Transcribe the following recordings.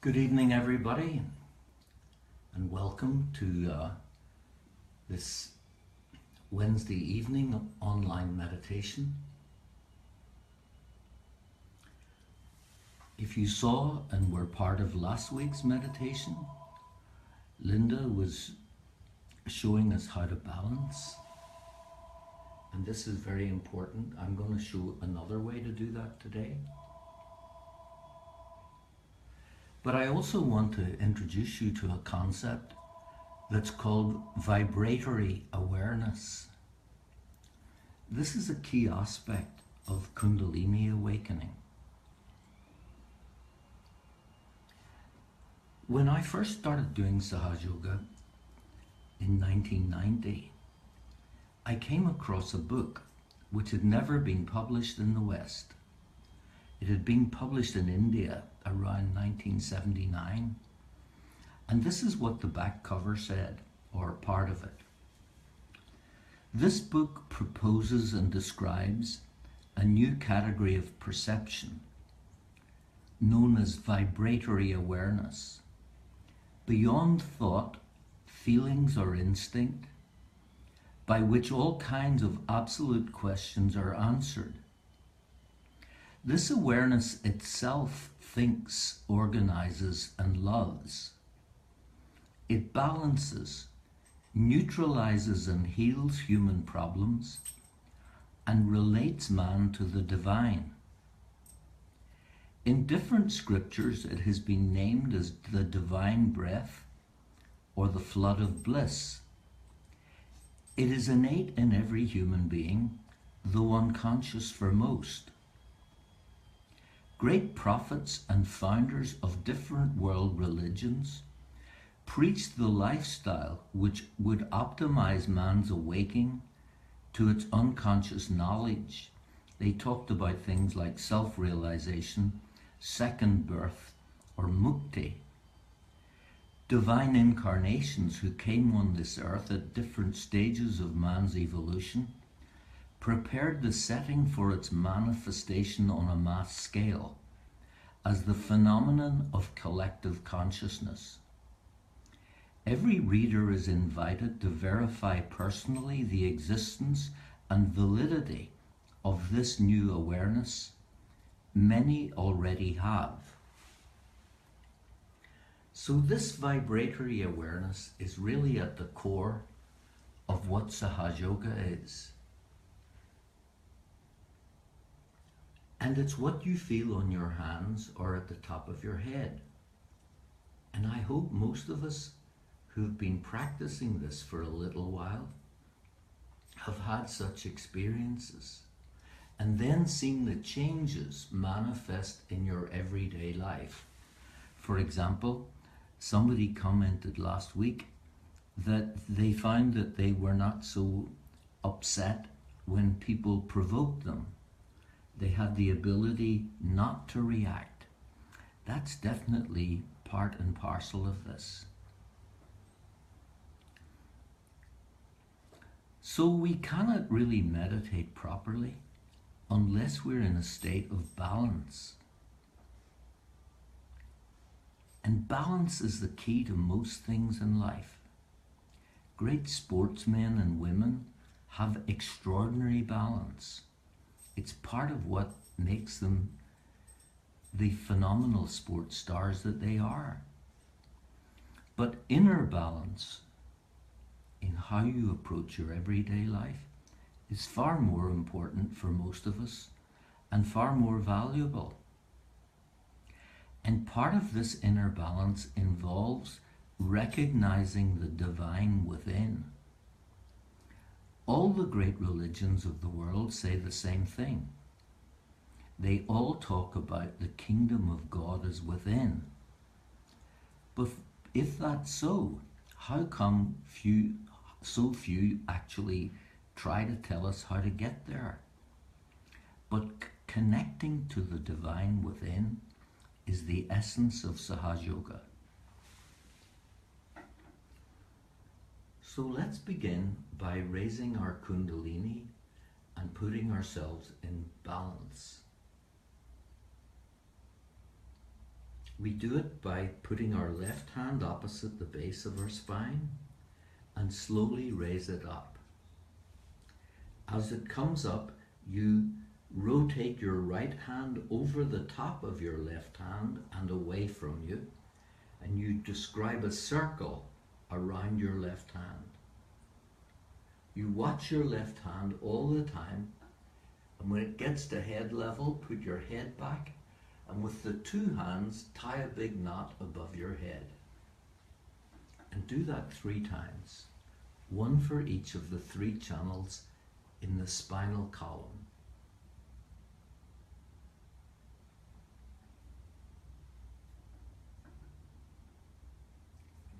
Good evening, everybody, and welcome to this Wednesday evening online meditation. If you saw and were part of last week's meditation, Linda was showing us how to balance, and this is very important. I'm going to show another way to do that today. But I also want to introduce you to a concept that's called vibratory awareness. This is a key aspect of Kundalini awakening. When I first started doing Sahaja Yoga in 1990, I came across a book which had never been published in the West. It had been published in India around 1979, and this is what the back cover said, or part of it. This book proposes and describes a new category of perception known as vibratory awareness, beyond thought, feelings, or instinct, by which all kinds of absolute questions are answered. This awareness itself thinks, organizes, and loves. It balances, neutralizes, and heals human problems, and relates man to the divine. In different scriptures, it has been named as the divine breath or the flood of bliss. It is innate in every human being, though unconscious for most. Great prophets and founders of different world religions preached the lifestyle which would optimize man's awakening to its unconscious knowledge. They talked about things like self-realization, second birth, or mukti. Divine incarnations who came on this earth at different stages of man's evolution prepared the setting for its manifestation on a mass scale as the phenomenon of collective consciousness. Every reader is invited to verify personally the existence and validity of this new awareness. Many already have. So this vibratory awareness is really at the core of what Sahaja Yoga is. And it's what you feel on your hands or at the top of your head. And I hope most of us who've been practicing this for a little while have had such experiences and then seen the changes manifest in your everyday life. For example, somebody commented last week that they found that they were not so upset when people provoked them. They had the ability not to react. That's definitely part and parcel of this. So we cannot really meditate properly unless we're in a state of balance. And balance is the key to most things in life. Great sportsmen and women have extraordinary balance. It's part of what makes them the phenomenal sports stars that they are. But inner balance in how you approach your everyday life is far more important for most of us and far more valuable. And part of this inner balance involves recognizing the divine within. All the great religions of the world say the same thing. They all talk about the kingdom of God is within. But if that's so, how come so few actually try to tell us how to get there? But connecting to the divine within is the essence of Sahaja Yoga. So let's begin by raising our Kundalini and putting ourselves in balance. We do it by putting our left hand opposite the base of our spine and slowly raise it up. As it comes up, you rotate your right hand over the top of your left hand and away from you, and you describe a circle around your left hand. You watch your left hand all the time, and when it gets to head level, put your head back, and with the two hands, tie a big knot above your head. And do that 3 times, one for each of the 3 channels in the spinal column.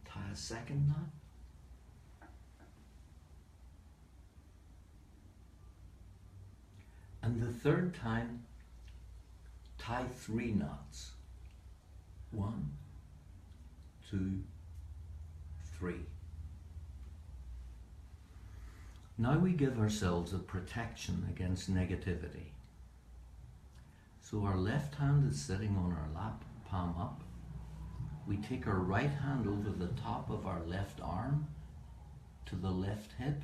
Tie a second knot. And the third time, tie 3 knots. 1, 2, 3. Now we give ourselves a protection against negativity. So our left hand is sitting on our lap, palm up. We take our right hand over the top of our left arm to the left hip.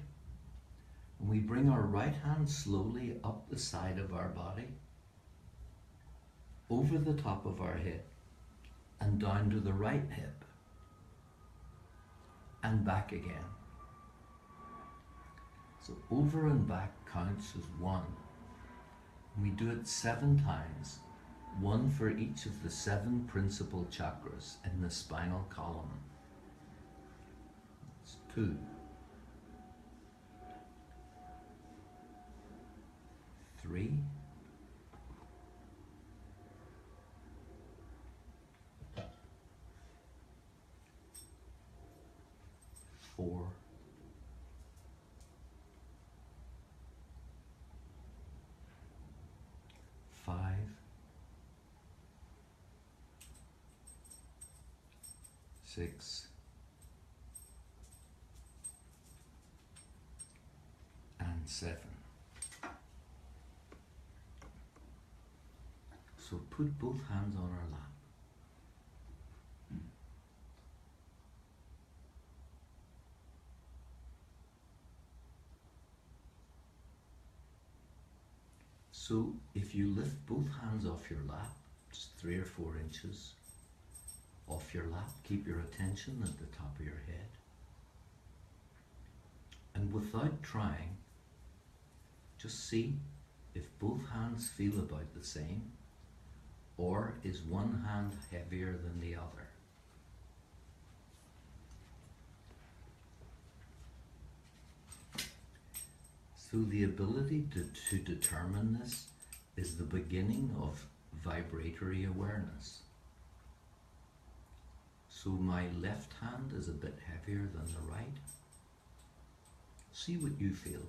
And we bring our right hand slowly up the side of our body, over the top of our head, and down to the right hip, and back again. So over and back counts as 1. And we do it 7 times, 1 for each of the 7 principal chakras in the spinal column. It's 2. 3. 4. 5. 6. And 7. So put both hands on our lap. So if you lift both hands off your lap, just 3 or 4 inches off your lap, keep your attention at the top of your head. And without trying, just see if both hands feel about the same, or is one hand heavier than the other. So the ability to determine this is the beginning of vibratory awareness. So my left hand is a bit heavier than the right. See what you feel.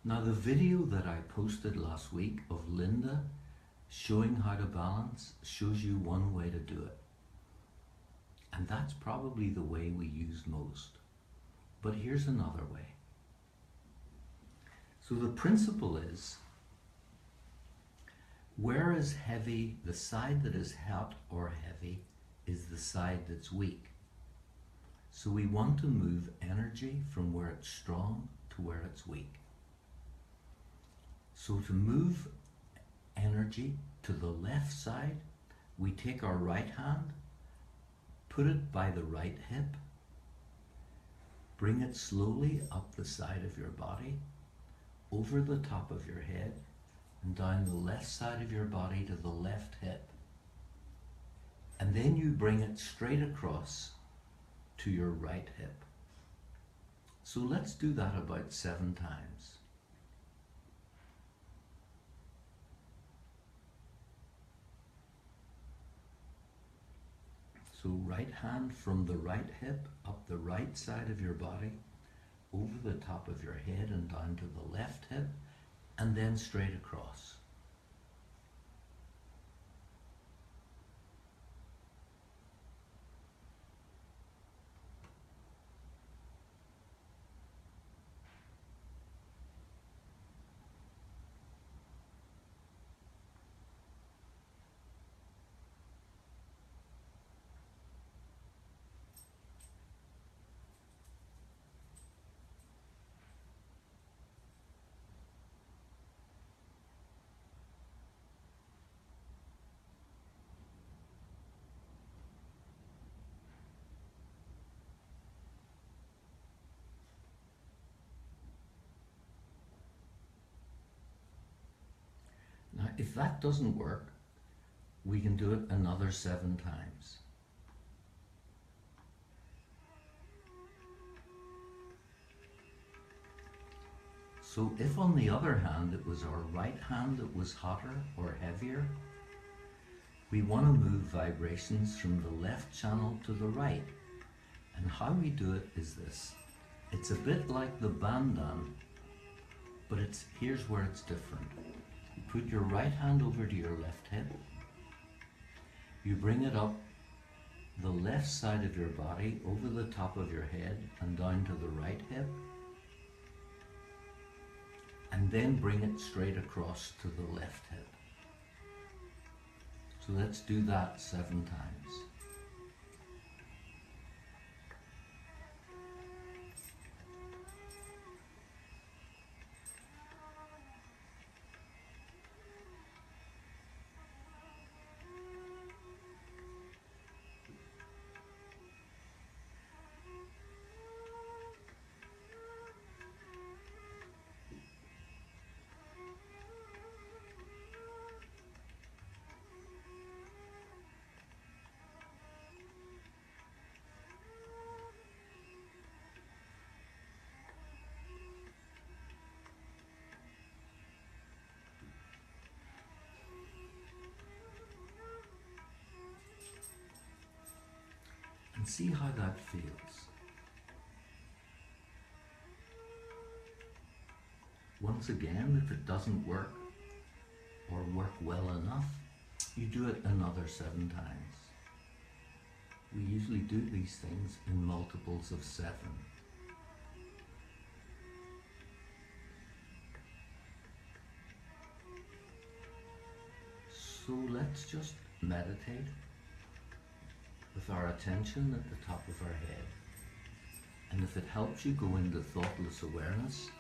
Now the video that I posted last week of Linda showing how to balance shows you one way to do it. And that's probably the way we use most. But here's another way. So the principle is, where is heavy, the side that is hot or heavy is the side that's weak. So we want to move energy from where it's strong to where it's weak. So to move energy to the left side, we take our right hand, put it by the right hip, bring it slowly up the side of your body, over the top of your head, and down the left side of your body to the left hip. And then you bring it straight across to your right hip. So let's do that about 7 times. So right hand from the right hip up the right side of your body, over the top of your head and down to the left hip, and then straight across. If that doesn't work, we can do it another 7 times. So if on the other hand it was our right hand that was hotter or heavier, we want to move vibrations from the left channel to the right. And how we do it is this. It's a bit like the bandan, but here's where it's different. You put your right hand over to your left hip. You bring it up the left side of your body over the top of your head and down to the right hip. And then bring it straight across to the left hip. So let's do that 7 times. And see how that feels. Once again, if it doesn't work or work well enough, you do it another 7 times. We usually do these things in multiples of 7. So let's just meditate with our attention at the top of our head. And if it helps you go into thoughtless awareness,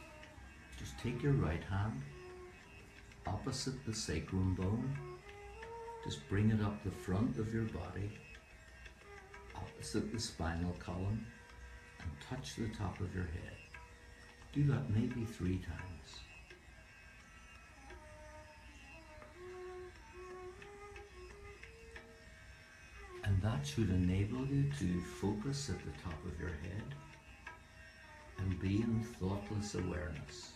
just take your right hand opposite the sacrum bone, just bring it up the front of your body, opposite the spinal column, and touch the top of your head. Do that maybe 3 times. And that should enable you to focus at the top of your head and be in thoughtless awareness.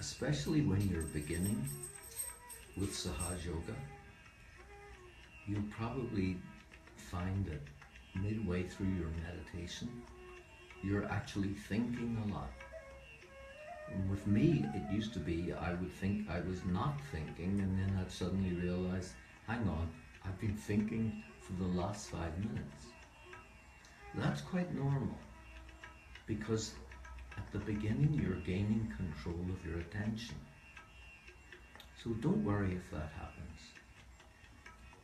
especially when you're beginning with Sahaja Yoga, you'll probably find that midway through your meditation, you're actually thinking a lot. And with me, it used to be I would think I was not thinking, and then I'd suddenly realize, hang on, I've been thinking for the last 5 minutes. That's quite normal, because at the beginning you're gaining control of your attention. So don't worry if that happens.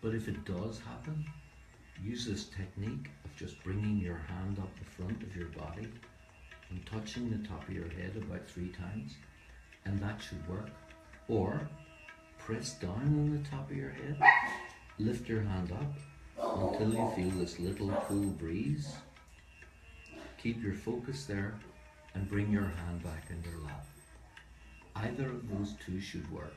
But if it does happen, use this technique of just bringing your hand up the front of your body and touching the top of your head about 3 times, and that should work. Or press down on the top of your head, lift your hand up until you feel this little cool breeze. Keep your focus there and bring your hand back in your lap. Either of those two should work.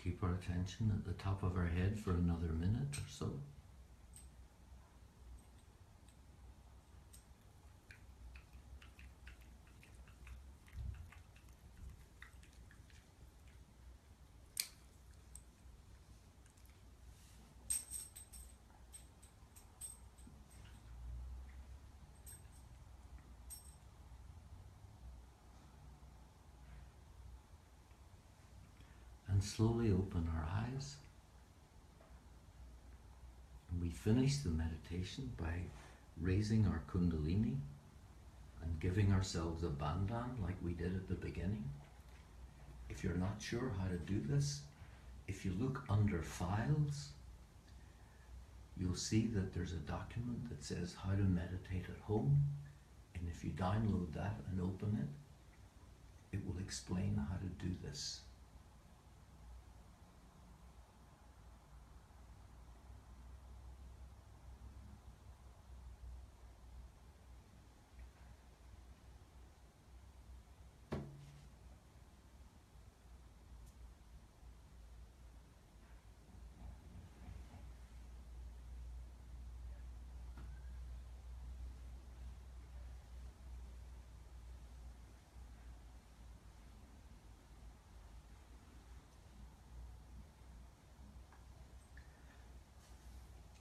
Keep our attention at the top of our head for another minute or so. And slowly open our eyes We finish the meditation by raising our kundalini and giving ourselves a bandhan like we did at the beginning. If you're not sure how to do this, if you look under files, you'll see that there's a document that says how to meditate at home, and if you download that and open it, it will explain how to do this.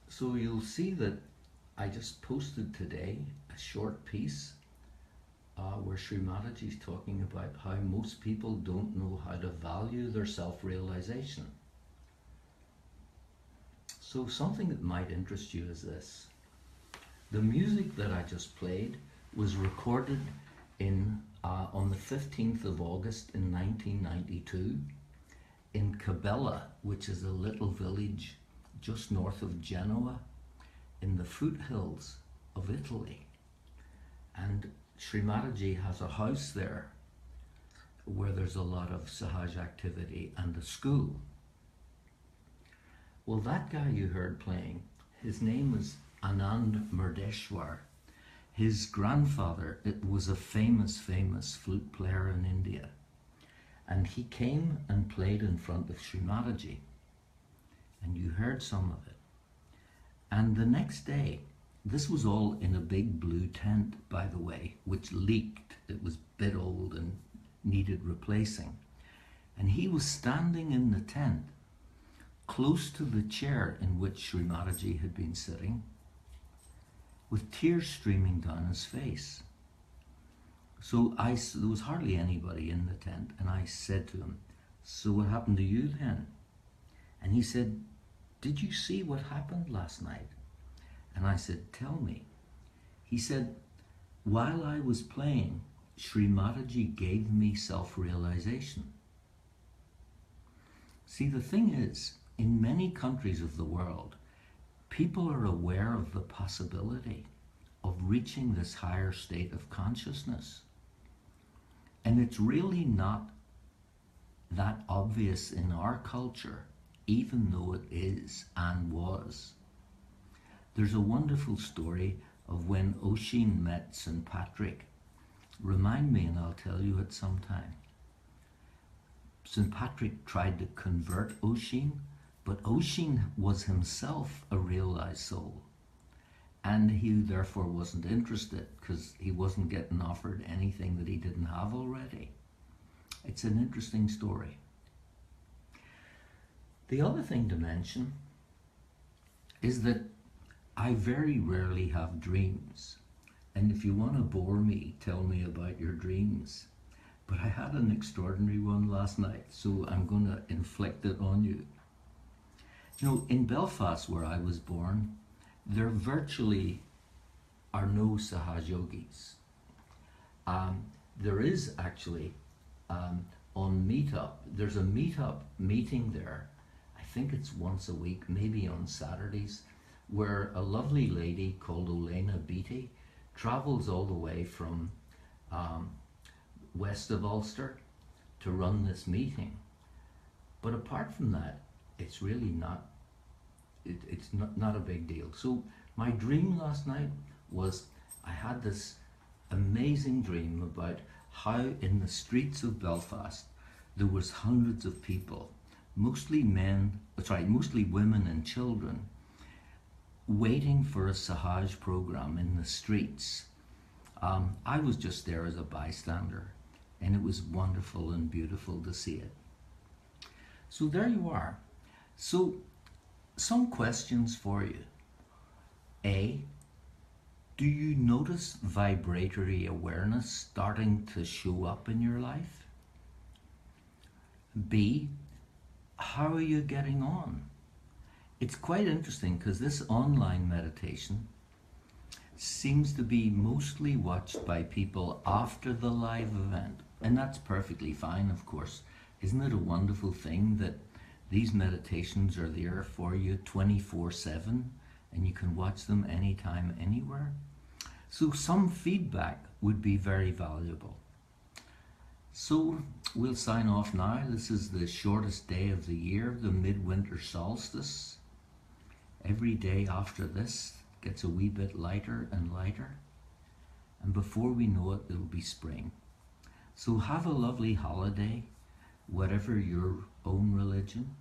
So you'll see that I just posted today a short piece where Sri Mataji is talking about how most people don't know how to value their self-realization. So something that might interest you is this. The music that I just played was recorded on the 15th of August in 1992 in Cabela, which is a little village just north of Genoa in the foothills of Italy. And Sri Mataji has a house there where there's a lot of Sahaja activity and a school. Well, that guy you heard playing, his name was Anand Murdeshwar. His grandfather, it was a famous flute player in India. And he came and played in front of Sri Mataji. And you heard some of it. And the next day, this was all in a big blue tent, by the way, which leaked. It was a bit old and needed replacing. And he was standing in the tent, close to the chair in which Sri Mataji had been sitting, with tears streaming down his face. So there was hardly anybody in the tent, and I said to him, "So what happened to you then?" And he said, "Did you see what happened last night?" And I said, "Tell me." He said, "While I was playing, Sri Mataji gave me self-realization." See, the thing is, in many countries of the world, people are aware of the possibility of reaching this higher state of consciousness. And it's really not that obvious in our culture, even though it is and was. There's a wonderful story of when Oisin met St. Patrick. Remind me and I'll tell you at some time. St. Patrick tried to convert Oisin, but Oisin was himself a realized soul. And he therefore wasn't interested because he wasn't getting offered anything that he didn't have already. It's an interesting story. The other thing to mention is that I very rarely have dreams. And if you want to bore me, tell me about your dreams. But I had an extraordinary one last night, so I'm going to inflict it on you. You know, in Belfast, where I was born, there virtually are no Sahaja yogis. There is actually, on Meetup, there's a Meetup meeting there. I think it's once a week, maybe on Saturdays, where a lovely lady called Olena Beatty travels all the way from west of Ulster to run this meeting. But apart from that, it's really not, it's not a big deal. So my dream last night was I had this amazing dream about how in the streets of Belfast there was hundreds of people, mostly women and children, waiting for a Sahaj program in the streets. I was just there as a bystander, and it was wonderful and beautiful to see it. So there you are. So some questions for you. A, do you notice vibratory awareness starting to show up in your life? B, how are you getting on? It's quite interesting because this online meditation seems to be mostly watched by people after the live event. And that's perfectly fine, of course. Isn't it a wonderful thing that these meditations are there for you 24/7 and you can watch them anytime, anywhere? So some feedback would be very valuable. So we'll sign off now. This is the shortest day of the year, the midwinter solstice. Every day after this gets a wee bit lighter and lighter. And before we know it, it'll be spring. So have a lovely holiday, whatever your own religion.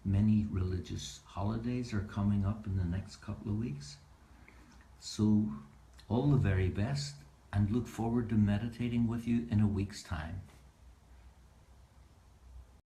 Many religious holidays are coming up in the next couple of weeks. So all the very best, and look forward to meditating with you in a week's time.